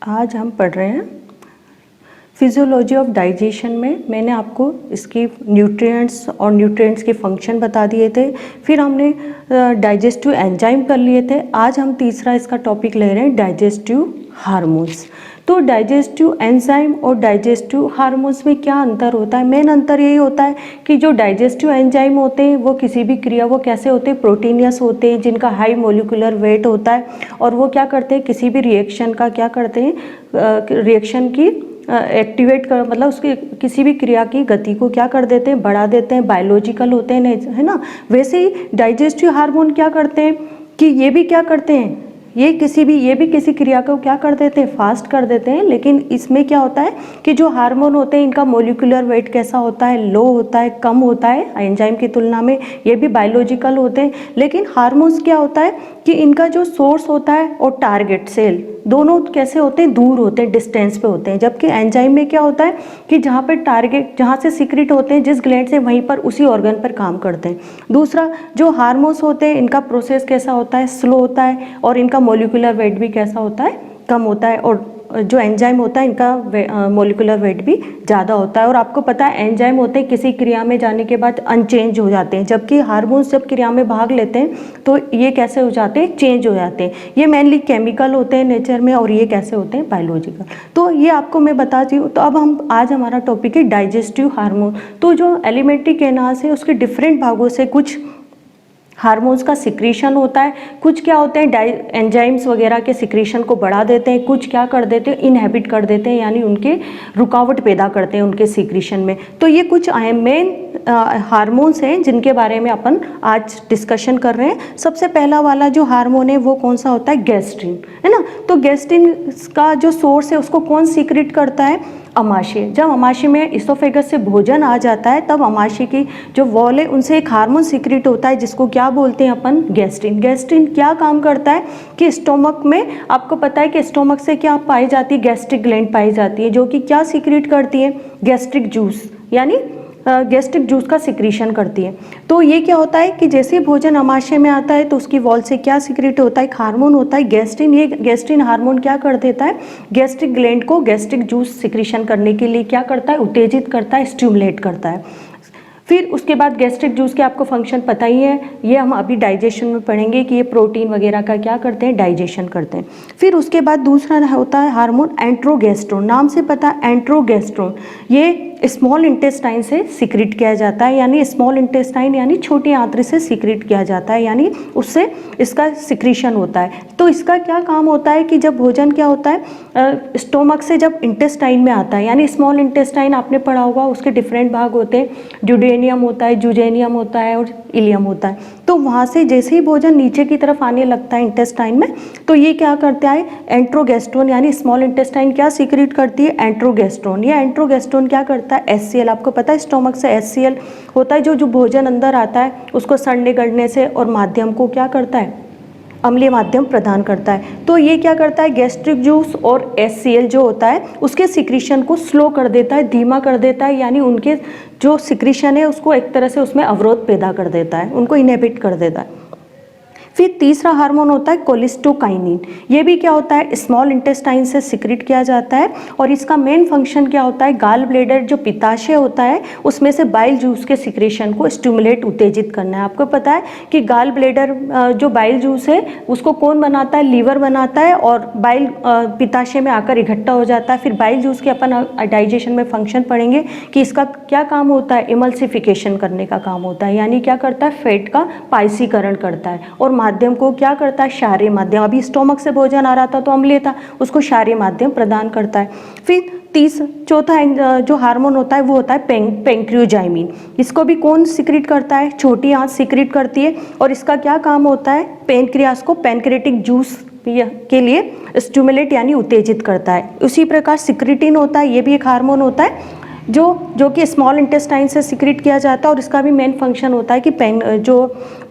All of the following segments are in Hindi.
आज हम पढ़ रहे हैं फिजियोलॉजी ऑफ डाइजेशन में। मैंने आपको इसकी न्यूट्रिएंट्स और न्यूट्रिएंट्स के फंक्शन बता दिए थे, फिर हमने डाइजेस्टिव एंजाइम कर लिए थे। आज हम तीसरा इसका टॉपिक ले रहे हैं डाइजेस्टिव हार्मोन्स। तो डाइजेस्टिव एंजाइम और डाइजेस्टिव हार्मोन्स में क्या अंतर होता है? मेन अंतर यही होता है कि जो डाइजेस्टिव एंजाइम होते हैं वो किसी भी क्रिया, वो कैसे होते हैं, प्रोटीनियस होते हैं, जिनका हाई मोलिकुलर वेट होता है, और वो क्या करते हैं, किसी भी रिएक्शन का क्या करते हैं, रिएक्शन की एक्टिवेट कर, मतलब उसकी किसी भी क्रिया की गति को क्या कर देते हैं, बढ़ा देते हैं, बायोलॉजिकल होते हैं, है ना। वैसे ही डाइजेस्टिव हार्मोन क्या करते हैं कि ये भी क्या करते हैं, ये भी किसी क्रिया को क्या कर देते हैं, फास्ट कर देते हैं। लेकिन इसमें क्या होता है कि जो हार्मोन होते हैं इनका मोलिकुलर वेट कैसा होता है, लो होता है, कम होता है एंजाइम की तुलना में। ये भी बायोलॉजिकल होते हैं। लेकिन हार्मोन्स क्या होता है कि इनका जो सोर्स होता है और टारगेट सेल दोनों कैसे होते हैं, दूर होते हैं, डिस्टेंस पे होते हैं। जबकि एंजाइम में क्या होता है कि जहाँ पे टारगेट, जहाँ से सीक्रेट होते हैं जिस ग्लैंड से, वहीं पर उसी ऑर्गन पर काम करते हैं। दूसरा, जो हार्मोन्स होते हैं इनका प्रोसेस कैसा होता है, स्लो होता है, और इनका मोलिकुलर वेट भी कैसा होता है, कम होता है। और जो एंजाइम होता है इनका मोलिकुलर वेट भी ज़्यादा होता है। और आपको पता है एंजाइम होते हैं किसी क्रिया में जाने के बाद अनचेंज हो जाते हैं, जबकि हार्मोन्स जब क्रिया में भाग लेते हैं तो ये कैसे हो जाते हैं, चेंज हो जाते हैं। ये मेनली केमिकल होते हैं नेचर में, और ये कैसे होते हैं, बायोलॉजिकल। तो ये आपको मैं बताती हूँ। तो अब आज हमारा टॉपिक है डाइजेस्टिव हार्मोन। तो जो एलिमेंट्री कैनाल्स है उसके डिफरेंट भागों से कुछ हार्मोन्स का सिक्रीशन होता है। कुछ क्या होते हैं, एंजाइम्स वगैरह के सिक्रीशन को बढ़ा देते हैं, कुछ क्या कर देते हैं, इनहेबिट कर देते हैं, यानी उनके रुकावट पैदा करते हैं उनके सिक्रीशन में। तो ये कुछ मेन हार्मोन्स हैं जिनके बारे में अपन आज डिस्कशन कर रहे हैं। सबसे पहला वाला जो हार्मोन है वो कौन सा होता है, गैस्ट्रिन, है ना। तो गैस्ट्रिन का जो सोर्स है उसको कौन सीक्रेट करता है, अमाशय। जब अमाशय में इसोफेगस से भोजन आ जाता है तब अमाशय की जो वॉल है उनसे एक हार्मोन सीक्रेट होता है जिसको क्या बोलते हैं अपन, गैस्ट्रिन। गैस्ट्रिन क्या काम करता है कि स्टोमक में, आपको पता है कि स्टोमक से क्या पाई जाती है, गैस्ट्रिक ग्लैंड पाई जाती है, जो कि क्या सीक्रेट करती है, गैस्ट्रिक जूस, यानी गैस्ट्रिक जूस का सिक्रीशन करती है। तो ये क्या होता है कि जैसे भोजन अमाशय में आता है तो उसकी वॉल से क्या सिक्रेट होता है, एक हार्मोन होता है गैस्ट्रिन। ये गैस्ट्रिन हार्मोन क्या कर देता है, गैस्ट्रिक ग्लैंड को गैस्ट्रिक जूस सिक्रीशन करने के लिए क्या करता है, उत्तेजित करता है, स्टिमुलेट करता है। फिर उसके बाद गैस्ट्रिक जूस के आपको फंक्शन पता ही है, ये हम अभी डाइजेशन में पढ़ेंगे कि ये प्रोटीन वगैरह का क्या करते हैं, डाइजेशन करते हैं। फिर उसके बाद दूसरा होता है हार्मोन एंट्रोगेस्ट्रोन। नाम से पता है एंट्रोगेस्ट्रोन, ये स्मॉल इंटेस्टाइन से सीक्रेट किया जाता है, यानी स्मॉल इंटेस्टाइन यानी छोटी आंत्र से सीक्रेट किया जाता है, यानी उससे इसका सिक्रीशन होता है। तो इसका क्या काम होता है कि जब भोजन क्या होता है, स्टोमक से जब इंटेस्टाइन में आता है, यानी स्मॉल इंटेस्टाइन आपने पढ़ा होगा, उसके डिफरेंट भाग होते हैं, ड्यूडेनियम होता है, जुजेनियम होता है और इलियम होता है। तो वहाँ से जैसे ही भोजन नीचे की तरफ आने लगता है इंटेस्टाइन में, तो ये क्या करता है, एंट्रोगेस्ट्रोन, यानी स्मॉल इंटेस्टाइन क्या सीक्रेट करती है, एंट्रोगेस्ट्रोन। ये एंट्रोगेस्ट्रोन क्या करता है, HCl, आपको पता है स्टोमक से HCl होता है, जो भोजन अंदर आता है उसको सड़ने गलने से और माध्यम को क्या करता है, अम्लीय माध्यम प्रदान करता है। तो ये क्या करता है, गैस्ट्रिक जूस और HCl जो होता है उसके सिक्रीशन को स्लो कर देता है, धीमा कर देता है, यानी उनके जो सिक्रीशन है उसको एक तरह से उसमें अवरोध पैदा कर देता है, उनको इनहिबिट कर देता है। फिर तीसरा हार्मोन होता है कोलिस्टोकाइनिन। ये भी क्या होता है, स्मॉल इंटेस्टाइन से सिक्रेट किया जाता है, और इसका मेन फंक्शन क्या होता है, गाल ब्लेडर जो पित्ताशय होता है उसमें से बाइल जूस के सिक्रेशन को स्टिमुलेट, उत्तेजित करना है। आपको पता है कि गाल ब्लेडर जो बाइल जूस है उसको कौन बनाता है, लीवर बनाता है, और बाइल पित्ताशय में आकर इकट्ठा हो जाता है। फिर बाइल जूस के अपन डाइजेशन में फंक्शन पढ़ेंगे कि इसका क्या काम होता है, इमल्सिफिकेशन करने का काम होता है, यानी क्या करता है, फैट का पाइसीकरण करता है, और माध्यम को क्या करता है, क्षारीय माध्यम। अभी स्टोमक से भोजन आ रहा था तो अम्लीय था, उसको क्षारीय माध्यम प्रदान करता है। फिर चौथा जो हार्मोन होता है वो होता है पेंक्रियोजाइमिन। इसको भी कौन सिक्रेट करता है, छोटी आंत सिक्रेट करती है, और इसका क्या काम होता है, पेनक्रियास को पेनक्रेटिक जूस के लिए स्टिमुलेट यानी उत्तेजित करता है। उसी प्रकार सिक्रेटिन होता है, ये भी एक हार्मोन होता है जो कि स्मॉल इंटेस्टाइन से सिक्रेट किया जाता है, और इसका भी मेन फंक्शन होता है कि जो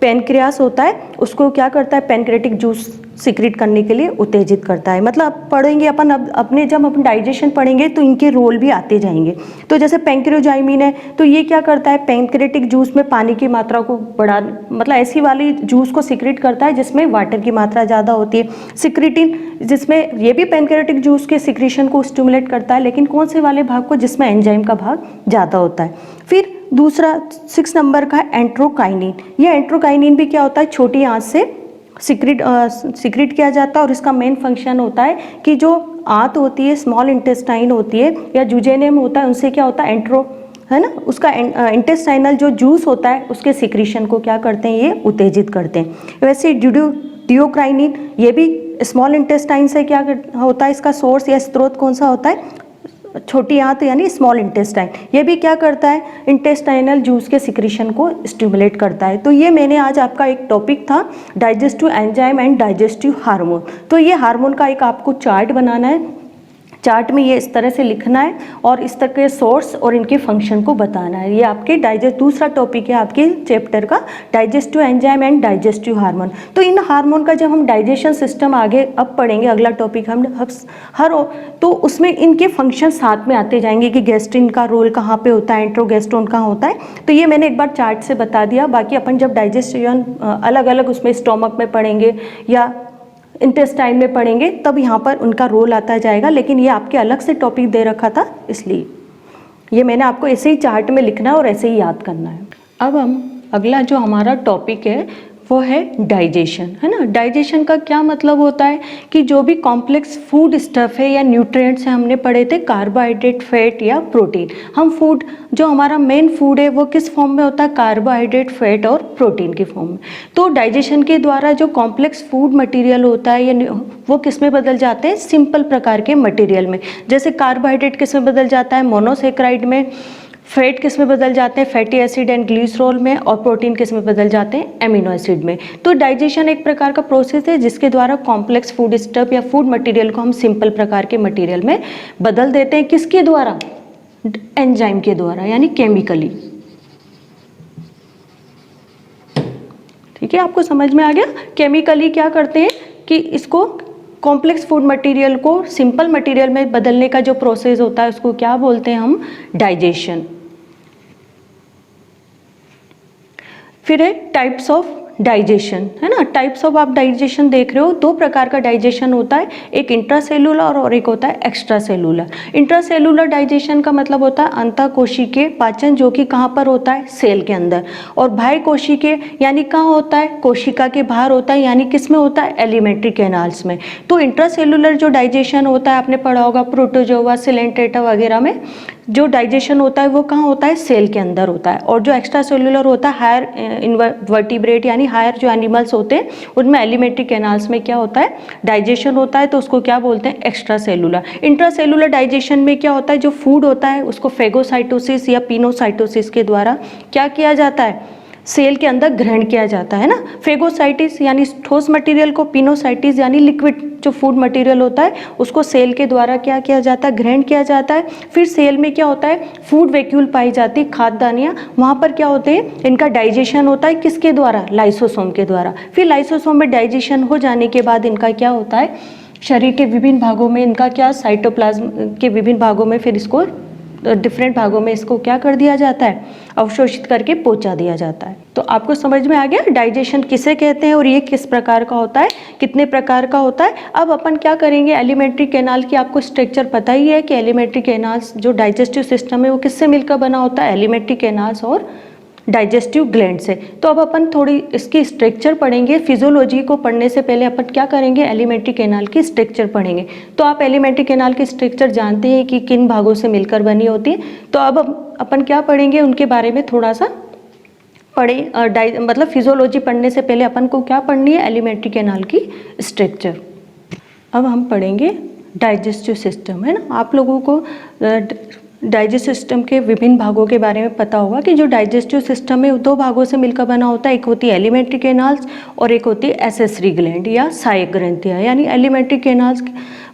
पैनक्रियास होता है उसको क्या करता है, पैनक्रेटिक जूस सिक्रीट करने के लिए उत्तेजित करता है। मतलब आप पढ़ेंगे अपन अपने जब अपन डाइजेशन पढ़ेंगे तो इनके रोल भी आते जाएंगे। तो जैसे पैंक्रियोजाइमिन है तो ये क्या करता है, पैनक्रेटिक जूस में पानी की मात्रा को बढ़ा, मतलब ऐसी वाली जूस को सिक्रीट करता है जिसमें वाटर की मात्रा ज़्यादा होती है। सिक्रीटिन जिसमें ये भी पैनक्रेटिक जूस के सिक्रीशन को स्टिमुलेट करता है, लेकिन कौन से वाले भाग को, जिसमें एंजाइम का भाग ज़्यादा होता है। फिर दूसरा 6 नंबर का है एंट्रोकाइनिन। ये एंट्रोकाइनिन भी क्या होता है, छोटी आंत से सिक्रीट किया जाता है और इसका मेन फंक्शन होता है कि जो आंत होती है, स्मॉल इंटेस्टाइन होती है या जुजेनियम होता है, उनसे क्या होता है, एंट्रो है ना, उसका इंटेस्टाइनल जो जूस होता है उसके सिक्रीशन को क्या करते हैं, ये उत्तेजित करते हैं। वैसे डियोक्राइनिन ये भी स्मॉल इंटेस्टाइन से क्या होता है, इसका सोर्स या स्रोत कौन सा होता है, छोटी आंत यानी स्मॉल इंटेस्टाइन। ये भी क्या करता है, इंटेस्टाइनल जूस के सिक्रीशन को स्टिमुलेट करता है। तो ये मैंने आज आपका एक टॉपिक था digestive enzyme and digestive hormone. तो ये हार्मोन का एक आपको चार्ट बनाना है, चार्ट में ये इस तरह से लिखना है और इस तरह के सोर्स और इनके फंक्शन को बताना है। ये आपके दूसरा टॉपिक है आपके चैप्टर का, digestive enzyme and digestive hormone. तो इन हार्मोन का जब हम डाइजेशन सिस्टम आगे अब पढ़ेंगे, अगला टॉपिक हम तो उसमें इनके फंक्शन साथ में आते जाएंगे कि गैस्ट्रिन का रोल कहाँ पे होता है, एंट्रोगेस्ट्रोन कहाँ होता है। तो ये मैंने एक बार चार्ट से बता दिया। बाकी अपन जब डाइजेशन अलग अलग उसमें स्टोमक में पढ़ेंगे या इंटेस्टाइन में पढ़ेंगे तब यहाँ पर उनका रोल आता जाएगा, लेकिन ये आपके अलग से टॉपिक दे रखा था, इसलिए ये मैंने आपको ऐसे ही चार्ट में लिखना है और ऐसे ही याद करना है। अब हम अगला जो हमारा टॉपिक है वो है डाइजेशन, है ना। डाइजेशन का क्या मतलब होता है कि जो भी कॉम्प्लेक्स फूड स्टफ है या न्यूट्रिएंट्स हैं, हमने पढ़े थे कार्बोहाइड्रेट, फैट या प्रोटीन। हम फूड जो हमारा मेन फूड है वो किस फॉर्म में होता है, कार्बोहाइड्रेट, फैट और प्रोटीन की फॉर्म में। तो डाइजेशन के द्वारा जो कॉम्प्लेक्स फूड मटेरियल होता है या वो किस में बदल जाते हैं, सिंपल प्रकार के मटेरियल में। जैसे कार्बोहाइड्रेट किस में बदल जाता है, मोनोसेक्राइड में। फैट किस में बदल जाते हैं, फैटी एसिड एंड ग्लिसरॉल में। और प्रोटीन किस में बदल जाते हैं, एमिनो एसिड में। तो डाइजेशन एक प्रकार का प्रोसेस है जिसके द्वारा कॉम्प्लेक्स फूड स्टफ या फूड मटेरियल को हम सिंपल प्रकार के मटेरियल में बदल देते हैं। किसके द्वारा, एंजाइम के द्वारा, यानी केमिकली। ठीक है, आपको समझ में आ गया। केमिकली क्या करते हैं कि इसको कॉम्प्लेक्स फूड मटेरियल को सिंपल मटेरियल में बदलने का जो प्रोसेस होता है उसको क्या बोलते हैं हम, डाइजेशन। फिर है टाइप्स ऑफ डाइजेशन, है ना। टाइप्स ऑफ आप डाइजेशन देख रहे हो, 2 प्रकार का डाइजेशन होता है, एक इंट्रासेलुलर और एक होता है एक्स्ट्रा सेलुलर। इंट्रासेलुलर डाइजेशन का मतलब होता है अंतःकोशिकीय पाचन, जो कि कहाँ पर होता है, सेल के अंदर। और बाह्य कोशिकीय यानी कहाँ होता है, कोशिका के बाहर होता है, यानी किस में होता है, एलिमेंट्री कैनाल्स में। तो इंट्रासेलुलर जो डाइजेशन होता है, आपने पढ़ा होगा प्रोटोजोआ, सिलेंट्रेटा वगैरह में जो डाइजेशन होता है वो कहाँ होता है, सेल के अंदर होता है। और जो एक्स्ट्रा सेलुलर होता है, हायर इनवर्टिब्रेट यानी हायर जो एनिमल्स होते हैं उनमें एलिमेंट्री कैनाल्स में क्या होता है, डाइजेशन होता है। तो उसको क्या बोलते हैं, एक्स्ट्रा सेलुलर। इंट्रासेलुलर डाइजेशन में क्या होता है, जो फूड होता है उसको फेगोसाइटोसिस या पिनोसाइटोसिस के द्वारा क्या किया जाता है, सेल के अंदर ग्रहण किया जाता है ना। फेगोसाइटिस यानी ठोस मटेरियल को, पिनोसाइटिस यानी लिक्विड जो फूड मटेरियल होता है उसको सेल के द्वारा क्या किया जाता है, ग्रहण किया जाता है। फिर सेल में क्या होता है, फूड वैक्यूल पाई जाती है, खाद्यदानियाँ, वहाँ पर क्या होते हैं, इनका डाइजेशन होता है किसके द्वारा, लाइसोसोम के द्वारा। फिर लाइसोसोम में डाइजेशन हो जाने के बाद इनका क्या होता है, शरीर के विभिन्न भागों में इनका क्या, साइटोप्लाज्म के विभिन्न भागों में फिर इसको डिफरेंट भागों में इसको क्या कर दिया जाता है, अवशोषित करके पहुंचा दिया जाता है। तो आपको समझ में आ गया डाइजेशन किसे कहते हैं और ये किस प्रकार का होता है, कितने प्रकार का होता है। अब अपन क्या करेंगे, एलिमेंट्री कैनाल की आपको स्ट्रक्चर पता ही है कि एलिमेंट्री कैनाल्स जो डाइजेस्टिव सिस्टम है वो किससे मिलकर बना होता है, एलिमेंट्री कैनाल्स और डाइजेस्टिव ग्लैंड से। तो अब अपन थोड़ी इसकी स्ट्रक्चर पढ़ेंगे। फिजियोलॉजी को पढ़ने से पहले अपन क्या करेंगे, एलिमेंट्री कैनाल की स्ट्रक्चर पढ़ेंगे। तो आप एलिमेंट्री कैनाल की स्ट्रक्चर जानते हैं कि किन भागों से मिलकर बनी होती है। तो अब अपन क्या पढ़ेंगे, उनके बारे में थोड़ा सा मतलब फिजियोलॉजी पढ़ने से पहले अपन को क्या पढ़नी है, एलिमेंट्री कैनाल की स्ट्रक्चर। अब हम पढ़ेंगे डाइजेस्टिव सिस्टम, है ना। आप लोगों को डाइजेस्टिव सिस्टम के विभिन्न भागों के बारे में पता होगा कि जो डाइजेस्टिव सिस्टम है वो 2 भागों से मिलकर बना होता है। एक होती है एलिमेंट्री कैनाल्स और एक होती है एसेसरी ग्लैंड या सहायक ग्रंथियाँ। यानी एलिमेंट्री कैनाल्स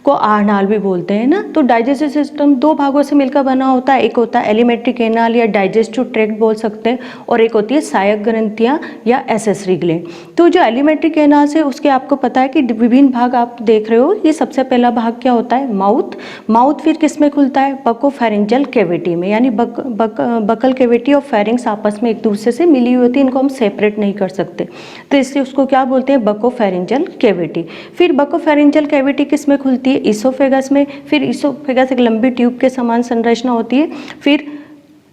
को आहारनाल भी बोलते हैं ना। तो डाइजेस्टिव सिस्टम दो भागों से मिलकर बना होता है, एक होता है एलिमेंट्री कैनाल या डाइजेस्टिव ट्रैक्ट बोल सकते हैं, और एक होती है सहायक ग्रंथियाँ या एसेसरी ग्लैंड। तो जो एलिमेंट्री कैनाल से उसके आपको पता है कि विभिन्न भाग आप देख रहे हो। ये सबसे पहला भाग क्या होता है, माउथ फिर किस में खुलता है, बकोफेरेंजियल कैविटी में, यानी बकल कैविटी और फेरिंग्स आपस में एक दूसरे से मिली हुई होती है, इनको हम सेपरेट नहीं कर सकते, तो इसलिए उसको क्या बोलते हैं, बकोफेरेंजियल कैविटी। फिर बकोफेरेंजियल कैविटी किस में खुलती है, इसोफेगस में। फिर इसोफेगस एक लंबी ट्यूब के समान संरचना होती है। फिर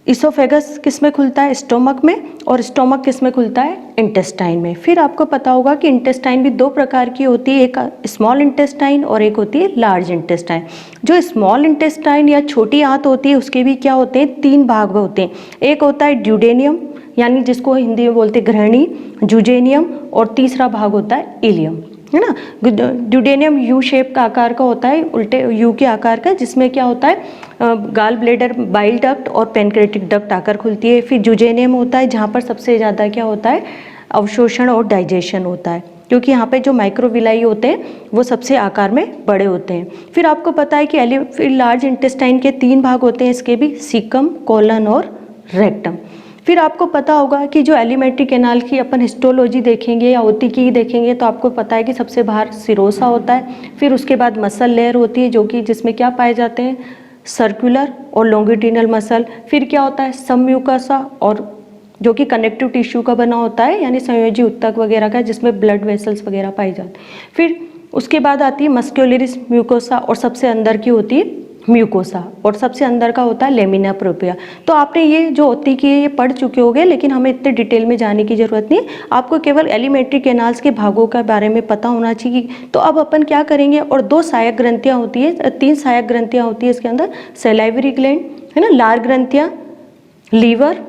इसोफेगस किस में खुलता है, स्टोमक में, और स्टोमक किस में खुलता है, इंटेस्टाइन में। फिर आपको पता होगा कि इंटेस्टाइन भी दो प्रकार की होती है, एक स्मॉल इंटेस्टाइन और एक होती है लार्ज इंटेस्टाइन। जो स्मॉल इंटेस्टाइन या छोटी आंत होती है उसके भी क्या होते हैं, तीन भाग होते हैं। एक होता है ड्यूडेनियम, यानी जिसको हिंदी में बोलते हैं ग्रहणी, जुजेनियम, और तीसरा भाग होता है इलियम, है ना। ड्यूडेनियम यू शेप का आकार का होता है, उल्टे यू के आकार का, जिसमें क्या होता है गाल ब्लेडर, बाइल डक्ट और पेनक्रेटिक डक्ट आकर खुलती है। फिर जुजेनियम होता है जहाँ पर सबसे ज़्यादा क्या होता है, अवशोषण और डाइजेशन होता है, क्योंकि यहाँ पे जो माइक्रोविलाई होते हैं वो सबसे आकार में बड़े होते हैं। फिर आपको पता है कि फिर लार्ज इंटेस्टाइन के तीन भाग होते हैं, इसके भी सीकम, कोलन और रेक्टम। फिर आपको पता होगा कि जो एलिमेंट्री कैनाल की अपन हिस्टोलॉजी देखेंगे या ओतिकी देखेंगे तो आपको पता है कि सबसे बाहर सिरोसा होता है। फिर उसके बाद मसल लेयर होती है, जो कि जिसमें क्या पाए जाते हैं, सर्कुलर और लॉन्गिट्यूडिनल मसल। फिर क्या होता है, सबम्यूकोसा, और जो कि कनेक्टिव टिश्यू का बना होता है, यानी संयोजी उत्तक वगैरह का, जिसमें ब्लड वेसल्स वगैरह पाए जाते हैं। फिर उसके बाद आती है मस्क्यूलरिस म्यूकोसा, और सबसे अंदर की होती है म्यूकोसा, और सबसे अंदर का होता है लेमिना प्रोप्रिया। तो आपने ये जो होती कि ये पढ़ चुके होंगे, लेकिन हमें इतने डिटेल में जाने की जरूरत नहीं, आपको केवल एलिमेंट्री कैनाल्स के भागों के बारे में पता होना चाहिए। तो अब अपन क्या करेंगे, और दो सहायक ग्रंथियाँ होती है, तीन सहायक ग्रंथियाँ होती है इसके अंदर, सलाइवरी ग्लैंड है ना, लार ग्रंथियाँ, लीवर,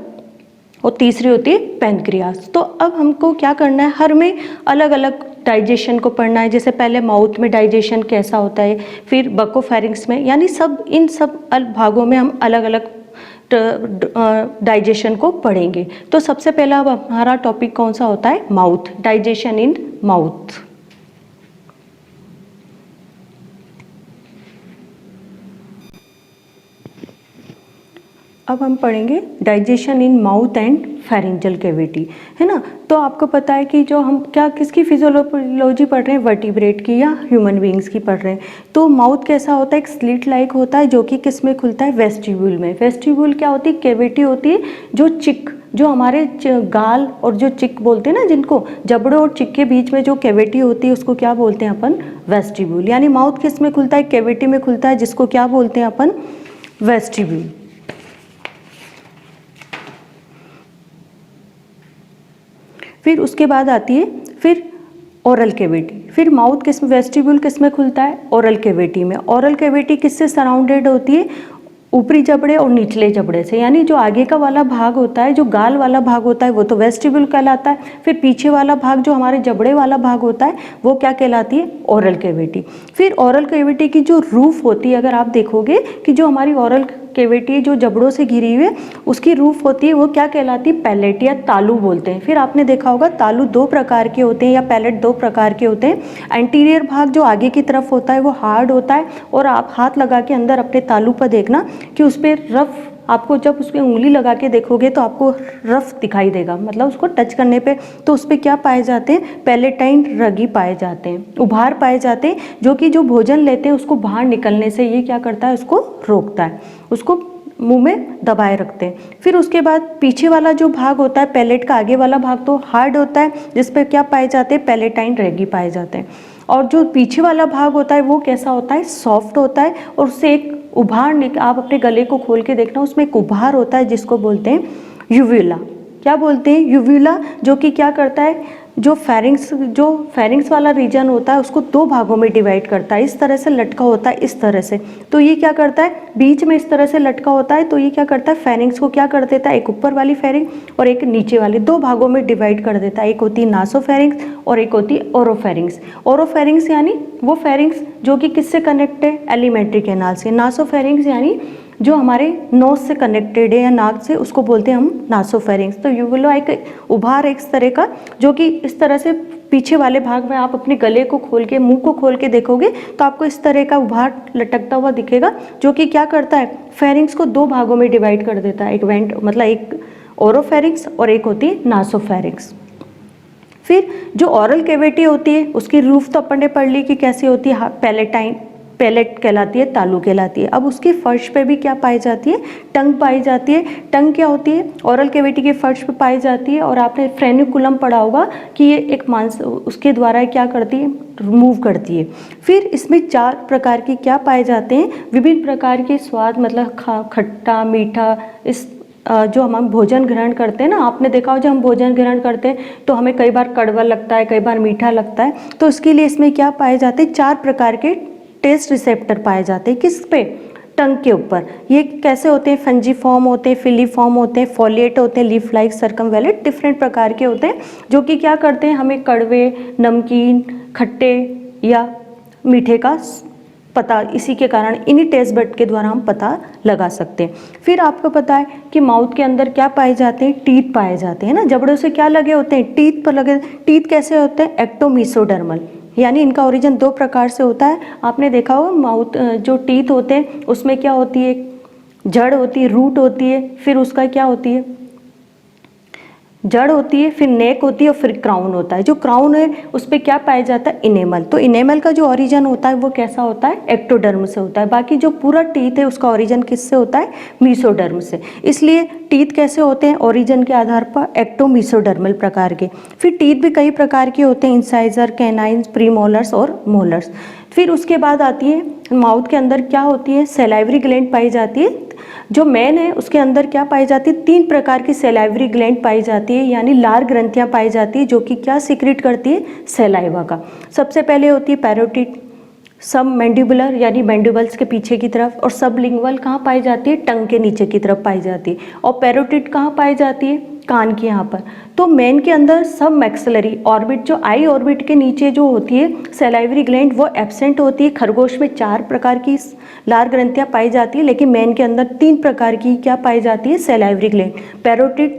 और तीसरी होती है पैनक्रियास। तो अब हमको क्या करना है, हर में अलग अलग डाइजेशन को पढ़ना है। जैसे पहले माउथ में डाइजेशन कैसा होता है, फिर बकोफेरिंग्स में, यानी सब इन सब भागों में हम अलग अलग डाइजेशन को पढ़ेंगे। तो सबसे पहला अब हमारा टॉपिक कौन सा होता है, माउथ, डाइजेशन इन माउथ। अब हम पढ़ेंगे digestion in mouth and pharyngeal cavity, है ना। तो आपको पता है कि जो हम क्या किसकी फिजियोलॉजी पढ़ रहे हैं, वर्टिब्रेट की या ह्यूमन बींग्स की पढ़ रहे हैं। तो माउथ कैसा होता है, एक स्लिट लाइक होता है, जो कि किस में खुलता है, वेस्टिब्यूल में। वेस्टिब्यूल क्या होती है, कैविटी होती है जो चिक, जो हमारे गाल और जो चिक बोलते हैं ना, जिनको जबड़ों और चिक के बीच में जो कैविटी होती है उसको क्या बोलते हैं अपन, वेस्टिब्यूल। यानी माउथ किस में खुलता है, कैविटी में खुलता है, जिसको क्या बोलते हैं अपन, वेस्टिब्यूल। फिर उसके बाद आती है फिर ओरल कैविटी। फिर माउथ किस, वेस्टिब्यूल किस में खुलता है, ओरल कैविटी में। ओरल कैविटी किससे सराउंडेड होती है, ऊपरी जबड़े और निचले जबड़े से, यानी जो आगे का वाला भाग होता है, जो गाल वाला भाग होता है वो तो वेस्टिब्यूल कहलाता है। फिर पीछे वाला भाग जो हमारे जबड़े वाला भाग होता है वो क्या कहलाती है, ओरल कैविटी। फिर ओरल कैविटी की जो रूफ होती है, अगर आप देखोगे कि जो हमारी ओरल कैविटी जो जबड़ों से घिरी हुई है उसकी रूफ होती है, वो क्या कहलाती है, पैलेट या तालू बोलते हैं। फिर आपने देखा होगा तालू दो प्रकार के होते हैं या पैलेट दो प्रकार के होते हैं। एंटीरियर भाग जो आगे की तरफ होता है वो हार्ड होता है, और आप हाथ लगा के अंदर अपने तालू पर देखना कि उस पर रफ, आपको जब उस पर उंगली लगा के देखोगे तो आपको रफ दिखाई देगा, मतलब उसको टच करने पे तो उस पर क्या पाए जाते हैं, पैलेटाइन रगी पाए जाते हैं, उभार पाए जाते हैं, जो कि जो भोजन लेते हैं उसको बाहर निकलने से ये क्या करता है, उसको रोकता है, उसको मुंह में दबाए रखते हैं। फिर उसके बाद पीछे वाला जो भाग होता है, पैलेट का आगे वाला भाग तो हार्ड होता है, जिस पे क्या पाए जाते हैं, पैलेटाइन रेगी पाए जाते हैं। और जो पीछे वाला भाग होता है वो कैसा होता है, सॉफ्ट होता है, और उससे एक उभार, आप अपने गले को खोल के देखना, उसमें एक उभार होता है जिसको बोलते हैं यूवुला। क्या बोलते हैं, यूवुला, जो कि क्या करता है, जो फेरिंग्स वाला रीजन होता है उसको दो भागों में डिवाइड करता है। इस तरह से लटका होता है, इस तरह से, तो ये क्या करता है, बीच में इस तरह से लटका होता है, तो ये क्या करता है, फेरिंग्स को क्या कर देता है, एक ऊपर वाली फेरिंग और एक नीचे वाली, दो भागों में डिवाइड कर देता है। एक होती है नासोफेरिंग्स और एक होती है ओरोफेरिंग्स। ओरोफेरिंग्स यानी वो फेरिंग्स जो कि किससे कनेक्ट है, एलिमेंट्री कैनाल से। नासोफेरिंग्स यानी जो हमारे नोज से कनेक्टेड है या नाक से, उसको बोलते हैं हम नासोफेरिंग्स। तो यूवुला एक उभार एक तरह का, जो कि इस तरह से पीछे वाले भाग में आप अपने गले को खोल के, मुंह को खोल के देखोगे तो आपको इस तरह का उभार लटकता हुआ दिखेगा, जो कि क्या करता है, फेरिंग्स को दो भागों में डिवाइड कर देता है। एक वेंट मतलब एक ओरोफेरिंग्स और एक होती है नासोफेरिंग्स। फिर जो ओरल कैविटी होती है उसकी रूफ तो अपन ने पढ़ ली कि कैसी होती है, पैलेटाइन, पैलेट कहलाती है, तालू कहलाती है। अब उसकी फर्श पे भी क्या पाई जाती है, टंग पाई जाती है। टंग क्या होती है, ओरल कैविटी के फर्श पे पाई जाती है, और आपने फ्रेनिकुलम पढ़ा होगा कि ये एक मांस उसके द्वारा क्या करती है, मूव करती है। फिर इसमें 4 प्रकार की क्या पाए जाते हैं, विभिन्न प्रकार के स्वाद, मतलब खट्टा, मीठा, इस जो हम भोजन ग्रहण करते हैं ना, आपने देखा हो जब हम भोजन ग्रहण करते हैं तो हमें कई बार कड़वा लगता है, कई बार मीठा लगता है, तो इसके लिए इसमें क्या पाए जाते हैं, 4 प्रकार के टेस्ट रिसेप्टर पाए जाते हैं। किस पे, टंग के ऊपर। ये कैसे होते हैं, फंजीफॉर्म होते हैं, फिलीफॉर्म होते हैं, फोलिएट होते हैं, लीफ लाइक, सर्कमवेलेट, डिफरेंट प्रकार के होते हैं, जो कि क्या करते हैं, हमें कड़वे, नमकीन, खट्टे या मीठे का पता, इसी के कारण इन्हीं टेस्ट बड के द्वारा हम पता लगा सकते हैं। फिर आपको पता है कि माउथ के अंदर क्या पाए जाते हैं, टीथ पाए जाते हैं ना, जबड़ों से क्या लगे होते हैं, टीथ पर लगे। टीथ कैसे होते हैं, एक्टोमीसोडर्मल, यानी इनका ओरिजिन 2 प्रकार से होता है। आपने देखा होगा माउथ जो टीथ होते हैं उसमें क्या होती है, जड़ होती है, रूट होती है, फिर उसका क्या होती है, जड़ होती है, फिर नेक होती है और फिर क्राउन होता है। जो क्राउन है उस पर क्या पाया जाता है, इनेमल। तो इनेमल का जो ओरिजिन होता है वो कैसा होता है, एक्टोडर्म से होता है। बाकी जो पूरा टीथ है उसका ओरिजिन किससे होता है, मीसोडर्म से। इसलिए टीथ कैसे होते हैं, ओरिजिन के आधार पर एक्टोमीसोडर्मल प्रकार के। फिर टीथ भी कई प्रकार के होते हैं, इंसाइजर, कैनाइन्स, प्रीमोलर्स और मोलर्स। फिर उसके बाद आती है माउथ के अंदर क्या होती है, सैलाइवरी ग्लैंड पाई जाती है। जो मैन है उसके अंदर क्या पाई जाती है, 3 प्रकार की सैलाइवरी ग्लैंड पाई जाती है, यानी लार ग्रंथियां पाई जाती है, जो कि क्या सीक्रेट करती है, सैलाइवा का। सबसे पहले होती है पैरोटिड, सब मैंडिबुलर यानी मैंडिबल्स के पीछे की तरफ, और सब लिंगुअल कहाँ पाई जाती है, टंग के नीचे की तरफ पाई जाती है। और पैरोटिड कहाँ पाई जाती है, कान के यहाँ पर। तो मेन के अंदर सब मैक्सिलरी ऑर्बिट, जो आई ऑर्बिट के नीचे जो होती है सैलाइवरी ग्लैंड, वो एब्सेंट होती है। खरगोश में 4 प्रकार की लार ग्रंथियाँ पाई जाती है, लेकिन मेन के अंदर 3 प्रकार की क्या पाई जाती है, सैलाइवरी ग्लैंड। पैरोटिड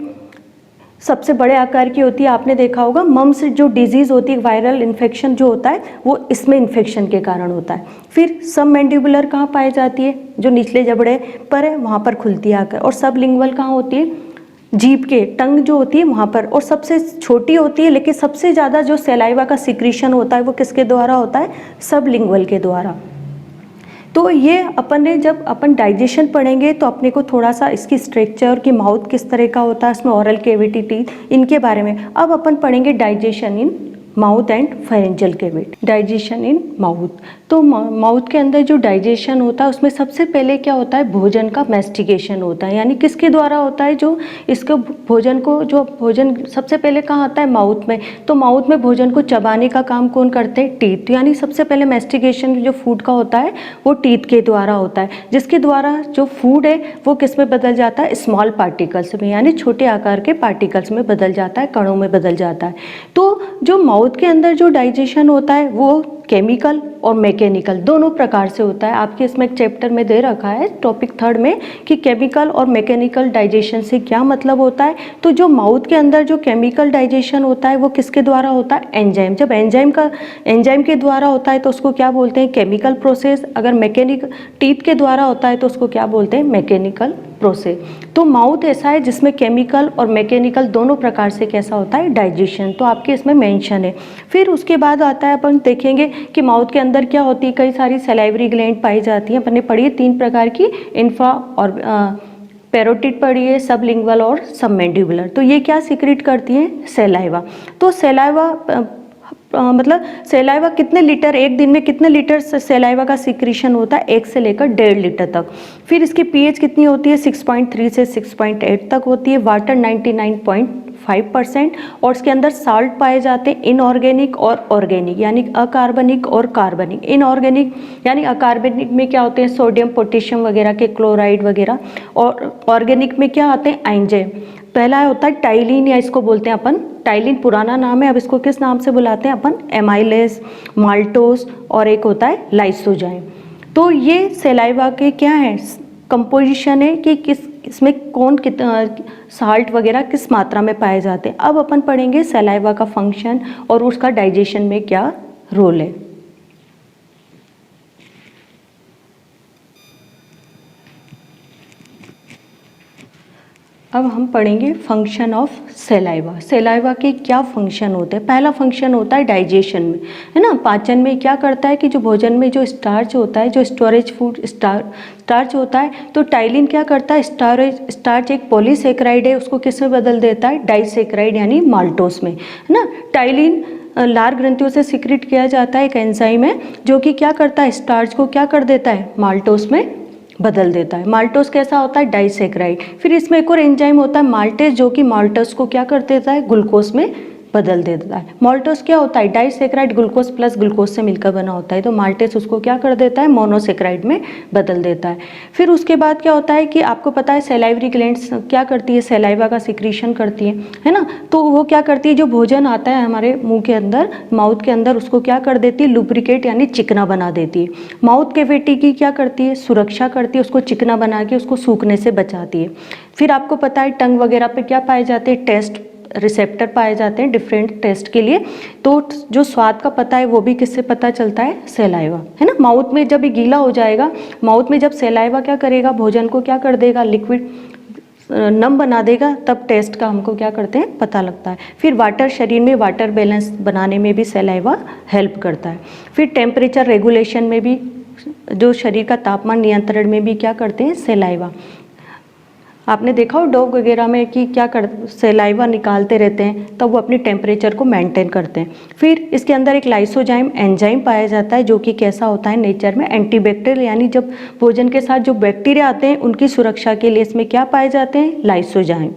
सबसे बड़े आकार की होती है, आपने देखा होगा मम्स जो डिजीज़ होती है, वायरल इन्फेक्शन जो होता है वो इसमें इन्फेक्शन के कारण होता है। फिर सब मैंडिबुलर कहाँ पाई जाती है, जो निचले जबड़े पर है वहाँ पर खुलती है आकर। और सब लिंगुअल कहाँ होती है, जीभ के, टंग जो होती है वहाँ पर। और सबसे छोटी होती है, लेकिन सबसे ज़्यादा जो सैलाइवा का सिक्रीशन होता है वो किसके द्वारा होता है, सब लिंगुअल के द्वारा। तो ये अपन ने जब अपन डाइजेशन पढ़ेंगे तो अपने को थोड़ा सा इसकी स्ट्रक्चर की माउथ किस तरह का होता है, इसमें ओरल कैविटी, टीथ, इनके बारे में। अब अपन पढ़ेंगे digestion in mouth and pharyngeal cavity. Digestion in mouth, तो माउथ के अंदर जो डाइजेशन होता है उसमें सबसे पहले क्या होता है, भोजन का मैस्टिकेशन होता है। यानी किसके द्वारा होता है, जो इसको भोजन को, जो भोजन सबसे पहले कहाँ आता है, माउथ में। तो माउथ में भोजन को चबाने का काम कौन करते हैं, टीथ। यानी सबसे पहले मैस्टिकेशन जो फूड का होता है वो टीथ के द्वारा होता है, जिसके द्वारा जो फूड है वो किस में बदल जाता है, स्मॉल पार्टिकल्स में, यानी छोटे आकार के पार्टिकल्स में बदल जाता है, कणों में बदल जाता है। तो जो माउथ के अंदर जो डाइजेशन होता है वो केमिकल और मैकेनिकल दोनों प्रकार से होता है। आपके इसमें एक चैप्टर में दे रखा है टॉपिक 3 में कि केमिकल और मैकेनिकल डाइजेशन से क्या मतलब होता है। तो जो माउथ के अंदर जो केमिकल डाइजेशन होता है वो किसके द्वारा होता है, एंजाइम। जब एंजाइम के द्वारा होता है तो उसको क्या बोलते हैं, केमिकल प्रोसेस। अगर टीथ के द्वारा होता है तो उसको क्या बोलते हैं, मैकेनिकल प्रोसेस। तो माउथ ऐसा है जिसमें केमिकल और मैकेनिकल दोनों प्रकार से कैसा होता है, डाइजेशन। तो आपके इसमें मेंशन है। फिर उसके बाद आता है, अपन देखेंगे कि माउथ के अंदर क्या होती है, कई सारी सैलाइवरी ग्लैंड पाई जाती हैं। अपन ने पढ़ी है 3 प्रकार की, इंफ्रा और पैरोटिड पढ़ी है, सबलिंगुअल और सबमैंडिबुलर। तो ये क्या सीक्रेट करती हैं, सैलाइवा। तो सैलाइवा मतलब सैलाइवा कितने लीटर, एक दिन में कितने लीटर सैलाइवा का सिक्रीशन होता है, 1 से लेकर 1.5 लीटर तक। फिर इसकी पीएच कितनी होती है, 6.3 से 6.8 तक होती है। वाटर 99.5%। और इसके अंदर साल्ट पाए जाते हैं, इनऑर्गेनिक और ऑर्गेनिक, यानी अकार्बनिक और कार्बनिक। इनऑर्गेनिक यानी अकार्बनिक में क्या होते हैं, सोडियम, पोटेशियम वगैरह के क्लोराइड वगैरह। और ऑर्गेनिक में क्या आते हैं, एंजाइम। पहला होता है टाइलिन, या इसको बोलते हैं अपन टाइलिन, पुराना नाम है, अब इसको किस नाम से बुलाते हैं अपन, एमाइलेज, माल्टोस, और एक होता है लाइसोजाइम। तो ये सैलाइवा के क्या है, कंपोजिशन है कि इसमें कौन कितना साल्ट वगैरह किस मात्रा में पाए जाते हैं। अब अपन पढ़ेंगे सलाइवा का फंक्शन और उसका डाइजेशन में क्या रोल है। अब हम पढ़ेंगे फंक्शन ऑफ सलाइवा। सलाइवा के क्या फंक्शन होते हैं। पहला फंक्शन होता है डाइजेशन में, है ना। पाचन में क्या करता है कि जो भोजन में जो स्टार्च होता है, जो स्टोरेज फूड स्टार्च होता है, तो टाइलिन क्या करता है, स्टार्च एक पॉलीसेकेराइड है, उसको किस में बदल देता है, डाइसेकेराइड यानी माल्टोस में, है ना। टाइलिन लार ग्रंथियों से सिक्रेट किया जाता है, एक एंजाइम है जो कि क्या करता है, स्टार्च को क्या कर देता है, माल्टोस में बदल देता है। माल्टोस कैसा होता है, डाइसेक्राइड। फिर इसमें एक और एंजाइम होता है माल्टेस, जो कि माल्टोस को क्या कर देता है, ग्लूकोज में बदल देता है। माल्टोस क्या होता है, डाइसेक्राइड ग्लूकोज प्लस ग्लूकोज से मिलकर बना होता है, तो माल्टेस उसको क्या कर देता है, मोनोसेक्राइड में बदल देता है। फिर उसके बाद क्या होता है कि आपको पता है सलाइवरी ग्लैंड्स क्या करती है, सलाइवा का सिक्रीशन करती है ना। तो वो क्या करती है, जो भोजन आता है हमारे मुंह के अंदर, माउथ के अंदर, उसको क्या कर देती है, लुब्रिकेट यानी चिकना बना देती है। माउथ कैविटी की क्या करती है, सुरक्षा करती है, उसको चिकना बना के उसको सूखने से बचाती है। फिर आपको पता है टंग वगैरह पे क्या पाए जाते हैं, टेस्ट रिसेप्टर पाए जाते हैं डिफरेंट टेस्ट के लिए। तो जो स्वाद का पता है वो भी किससे पता चलता है, सलाइवा, है ना। माउथ में जब ये गीला हो जाएगा, माउथ में जब सलाइवा क्या करेगा, भोजन को क्या कर देगा, लिक्विड नम बना देगा, तब टेस्ट का हमको क्या करते हैं, पता लगता है। फिर वाटर, शरीर में वाटर बैलेंस बनाने में भी सलाइवा हेल्प करता है। फिर टेम्परेचर रेगुलेशन में भी, जो शरीर का तापमान नियंत्रण में भी क्या करते हैं, सलाइवा। आपने देखा हो डॉग वगैरह में कि क्या कर सलाइवा निकालते रहते हैं, तब वो अपनी टेम्परेचर को मेंटेन करते हैं। फिर इसके अंदर एक लाइसोजाइम एंजाइम पाया जाता है, जो कि कैसा होता है नेचर में, एंटीबैक्टीरियल, यानी जब भोजन के साथ जो बैक्टीरिया आते हैं उनकी सुरक्षा के लिए इसमें क्या पाए जाते हैं, लाइसोजाइम।